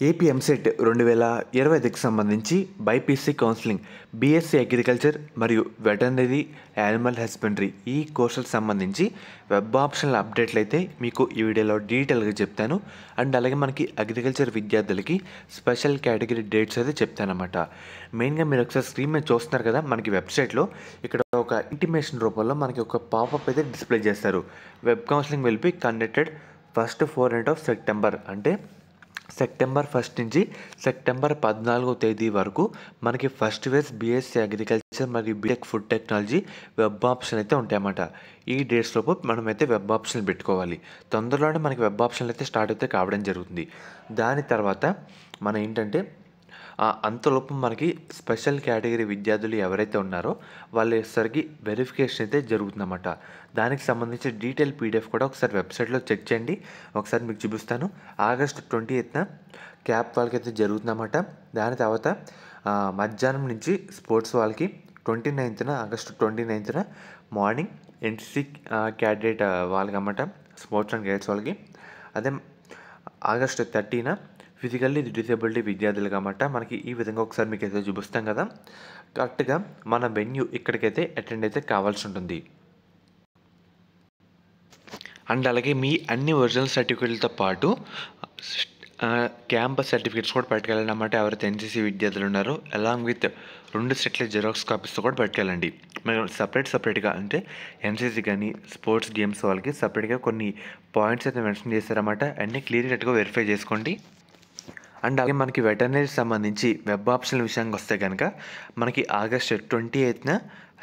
AP EAMCET 2025కి సంబంధించి BiPC counselling BSc agriculture మరియు veterinary animal husbandry ఈ కోర్సులకు సంబంధించి వెబ్ ఆప్షన్ల అప్డేట్లు అయితే మీకు ఈ వీడియోలో డీటెయిల్గా చెప్తాను. అండ్ అలాగే మనకి అగ్రికల్చర్ విద్యార్థులకి స్పెషల్ కేటగిరీ డేట్స్ అయితే చెప్తానమాట. మెయిన్గా మీరు ఒకసారి స్క్రీన్ మీద చూస్తున్నారు కదా, మనకి వెబ్సైట్లో ఇక్కడ ఒక ఇంటిమేషన్ రూపంలో మనకి ఒక పాపప్ అయితే డిస్ప్లే చేస్తారు. Web counselling will be conducted first 4 of September, అంటే సెప్టెంబర్ 1 నుంచి సెప్టెంబర్ 14వ తేదీ వరకు మనకి ఫస్ట్ ఫేజ్ బీఎస్సీ అగ్రికల్చర్ మరియు BTech food technology web option అయితే ఉంటాయన్నమాట. ఈ డేట్స్లోపు మనమైతే వెబ్ ఆప్షన్లు పెట్టుకోవాలి. తొందరలోనే మనకి వెబ్ ఆప్షన్లు అయితే స్టార్ట్ అయితే కావడం జరుగుతుంది. దాని తర్వాత మనం ఏంటంటే అంతలోపు మనకి స్పెషల్ కేటగిరీ విద్యార్థులు ఎవరైతే ఉన్నారో వాళ్ళకి వెరిఫికేషన్ అయితే జరుగుతుందన్నమాట. దానికి సంబంధించి డీటెయిల్ పీడిఎఫ్ కూడా ఒకసారి వెబ్సైట్లో చెక్ చేయండి. ఒకసారి మీకు చూపిస్తాను. ఆగస్ట్ 28న క్యాప్ వాళ్ళకైతే జరుగుతుందన్నమాట. దాని తర్వాత మధ్యాహ్నం నుంచి స్పోర్ట్స్ వాళ్ళకి ఆగస్టు 29న మార్నింగ్ ఎన్సీసీ క్యాడెట్ వాళ్ళకి అన్నమాట, స్పోర్ట్స్ అండ్ గైడ్స్ వాళ్ళకి. అదే ఆగస్టు 30న ఫిజికల్లీ డిసేబిలిటీ విద్యార్థులు కాబట్టి మనకి ఈ విధంగా ఒకసారి మీకు అయితే చూపిస్తాం కదా. కరెక్ట్గా మన వెన్యూ ఇక్కడికైతే అటెండ్ అయితే కావాల్సి ఉంటుంది. అండ్ అలాగే మీ అన్ని ఒరిజినల్ సర్టిఫికేట్లతో పాటు క్యాంపస్ సర్టిఫికేట్స్ కూడా పట్టుకెళ్ళాలన్నమాట. ఎవరైతే ఎన్సీసీ విద్యార్థులు ఉన్నారో అలాంగ్ విత్ 2 సెట్ల జిరాక్స్ కాపీస్తో కూడా పట్టుకెళ్ళండి. మేము సపరేట్గా అంటే ఎన్సీసీ కానీ స్పోర్ట్స్ గేమ్స్ వాళ్ళకి సపరేట్గా కొన్ని పాయింట్స్ అయితే మెన్షన్ చేశారన్నమాట. అన్నీ క్లియర్ కట్గా వెరిఫై చేసుకోండి. అండ్ అలాగే మనకి వెటర్నరీ సంబంధించి వెబ్ ఆప్షన్ల విషయానికి వస్తే కనుక మనకి ఆగస్ట్ 28న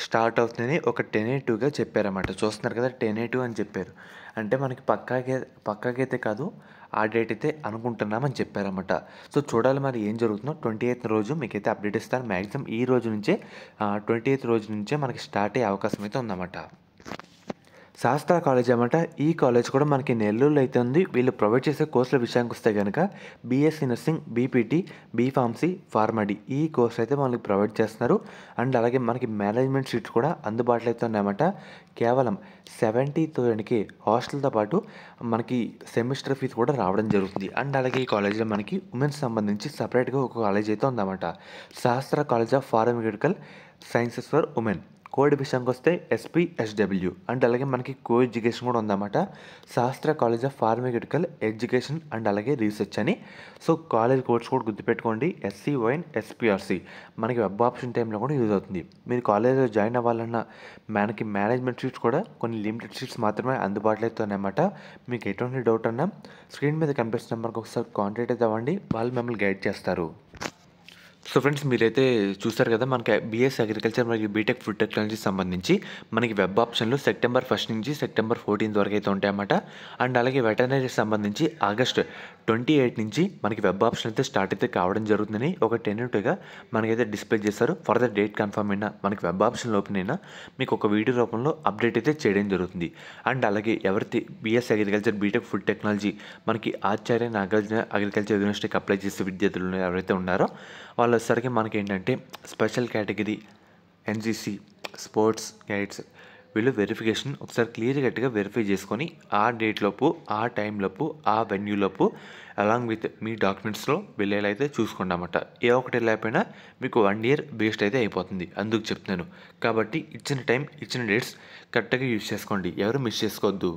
స్టార్ట్ అవుతుందని ఒక టెనేటివ్గా చెప్పారన్నమాట. చూస్తున్నారు కదా, టెనేటివ్ అని చెప్పారు. అంటే మనకి పక్కాకైతే కాదు, ఆ డేట్ అయితే అనుకుంటున్నామని చెప్పారన్నమాట. సో చూడాలి మరి ఏం జరుగుతుందో. 28th రోజు మీకైతే అప్డేట్ ఇస్తాను. మ్యాక్సిమం ఈ రోజు నుంచే 28th రోజు నుంచే మనకి స్టార్ట్ అయ్యే అవకాశం అయితే ఉందన్నమాట. శాస్త్ర కాలేజ్ అన్నమాట. ఈ కాలేజ్ కూడా మనకి నెల్లూరులో అయితే ఉంది. వీళ్ళు ప్రొవైడ్ చేసే కోర్సుల విషయానికి వస్తే కనుక BSc nursing, BPT, B Pharmacy, PharmD ఈ కోర్స్ అయితే మనకి ప్రొవైడ్ చేస్తున్నారు. అండ్ అలాగే మనకి మేనేజ్మెంట్ సీట్స్ కూడా అందుబాటులో అయితే ఉన్నాయన్నమాట. కేవలం 70,000కి హాస్టల్తో పాటు మనకి సెమిస్టర్ ఫీజు కూడా రావడం జరుగుతుంది. అండ్ అలాగే ఈ కాలేజ్లో మనకి ఉమెన్స్ సంబంధించి సపరేట్గా ఒక కాలేజ్ అయితే ఉందన్నమాట. శాస్త్ర college of pharmaceutical sciences for women. Code విషయానికి వస్తే SPSW. అండ్ అలాగే మనకి కో ఎడ్యుకేషన్ కూడా ఉందన్నమాట. శాస్త్ర college of pharmaceutical education and అలాగే రీసెర్చ్ అని. సో కాలేజ్ కోర్స్ కూడా గుర్తుపెట్టుకోండి, SCON SPRC. మనకి వెబ్ ఆప్షన్ టైంలో కూడా యూజ్ అవుతుంది. మీరు కాలేజ్లో జాయిన్ అవ్వాలన్నా మనకి మేనేజ్మెంట్ సీట్స్ కూడా కొన్ని లిమిటెడ్ సీట్స్ మాత్రమే అందుబాటులో అయితే ఉన్నాయన్నమాట. మీకు ఎటువంటి డౌట్ అన్నా స్క్రీన్ మీద కనిపిస్తున్న నెంబర్కి ఒకసారి కాంటాక్ట్ అయితే అవ్వండి, వాళ్ళు మిమ్మల్ని గైడ్ చేస్తారు. సో ఫ్రెండ్స్, మీరైతే చూస్తారు కదా, మనకి బీఎస్సీ అగ్రికల్చర్ మరియు బీటెక్ ఫుడ్ టెక్నాలజీ సంబంధించి మనకి వెబ్ ఆప్షన్లు సెప్టెంబర్ 1 నుంచి సెప్టెంబర్ 14 వరకు అయితే ఉంటాయన్నమాట. అండ్ అలాగే వెటర్నరీ సంబంధించి ఆగస్ట్ 28 నుంచి మనకి వెబ్ ఆప్షన్ అయితే స్టార్ట్ అయితే కావడం జరుగుతుందని ఒక టెన్యూట్గా మనకైతే డిస్ప్లే చేస్తారు. ఫర్దర్ డేట్ కన్ఫర్మ్ అయినా మనకి వెబ్ ఆప్షన్ ఓపెన్ అయినా మీకు ఒక వీడియో రూపంలో అప్డేట్ అయితే చేయడం జరుగుతుంది. అండ్ అలాగే ఎవరైతే BSc agriculture BTech food technology మనకి ఆచార్య నాగార్జున అగ్రికల్చర్ యూనివర్సిటీకి అప్లై చేసే విద్యార్థులు ఎవరైతే ఉన్నారో వాళ్ళసరికి మనకి ఏంటంటే special category, NCC, sports guides వీళ్ళు వెరిఫికేషన్ ఒకసారి క్లియర్ కట్గా వెరిఫై చేసుకొని ఆ డేట్లోపు, ఆ టైంలోపు, ఆ వెన్యూలోపు అలాంగ్ విత్ మీ డాక్యుమెంట్స్లో వెళ్ళేలా చూసుకోండి అన్నమాట. ఏ ఒకటి వెళ్ళకపోయినా మీకు 1 year వేస్ట్ అయితే అయిపోతుంది. అందుకు చెప్తున్నాను. కాబట్టి ఇచ్చిన టైం, ఇచ్చిన డేట్స్ కరెక్ట్గా యూజ్ చేసుకోండి, ఎవరు మిస్ చేసుకోవద్దు.